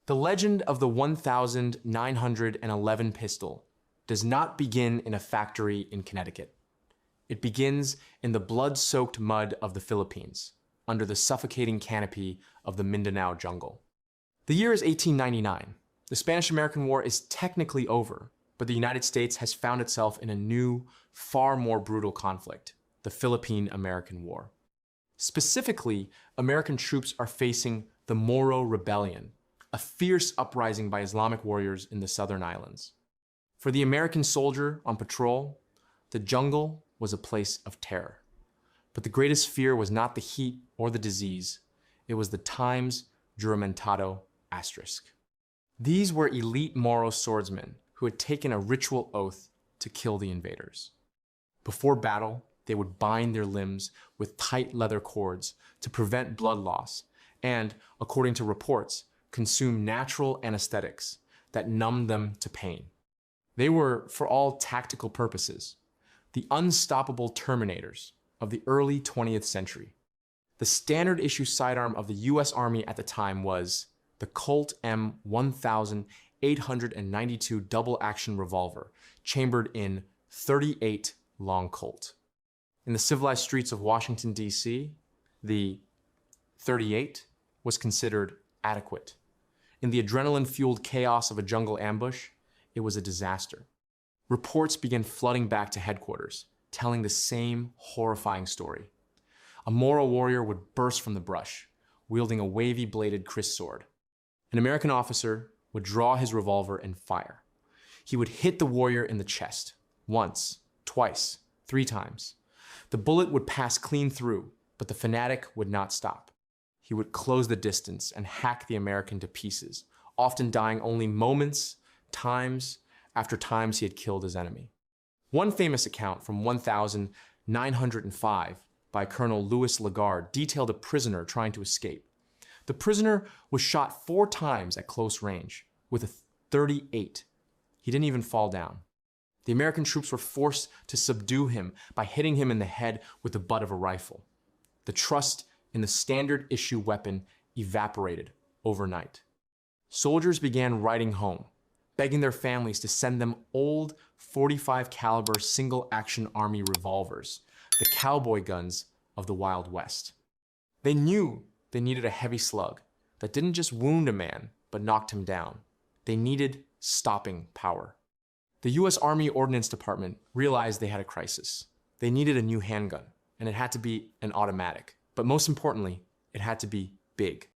The legend of the 1911 pistol does not begin in a factory in Connecticut. It begins in the blood-soaked mud of the Philippines, under the suffocating canopy of the Mindanao jungle. The year is 1899. The Spanish-American War is technically over, but the United States has found itself in a new, far more brutal conflict, the Philippine-American War. Specifically, American troops are facing the Moro Rebellion, a fierce uprising by Islamic warriors in the southern islands. For the American soldier on patrol, the jungle was a place of terror. But the greatest fear was not the heat or the disease. It was the times juramentado asterisk. These were elite Moro swordsmen who had taken a ritual oath to kill the invaders. Before battle, they would bind their limbs with tight leather cords to prevent blood loss and, according to reports, consume natural anesthetics that numbed them to pain. They were, for all tactical purposes, the unstoppable Terminators of the early 20th century. The standard issue sidearm of the US Army at the time was the Colt M1892 double-action revolver, chambered in .38 long Colt. In the civilized streets of Washington, D.C., the .38 was considered adequate. In the adrenaline-fueled chaos of a jungle ambush, it was a disaster. Reports began flooding back to headquarters, telling the same horrifying story. A Moro warrior would burst from the brush, wielding a wavy-bladed Chris sword. An American officer would draw his revolver and fire. He would hit the warrior in the chest, once, twice, 3 times. The bullet would pass clean through, but the fanatic would not stop. He would close the distance and hack the American to pieces, often dying only moments, times, after times he had killed his enemy. One famous account from 1905 by Colonel Louis Lagarde detailed a prisoner trying to escape. The prisoner was shot 4 times at close range with a .38. He didn't even fall down. The American troops were forced to subdue him by hitting him in the head with the butt of a rifle. The trust in the standard issue weapon evaporated overnight. Soldiers began writing home, begging their families to send them old .45 caliber single-action Army revolvers, the cowboy guns of the Wild West. They knew they needed a heavy slug that didn't just wound a man, but knocked him down. They needed stopping power. The US Army Ordnance Department realized they had a crisis. They needed a new handgun, and it had to be an automatic. But most importantly, it had to be big.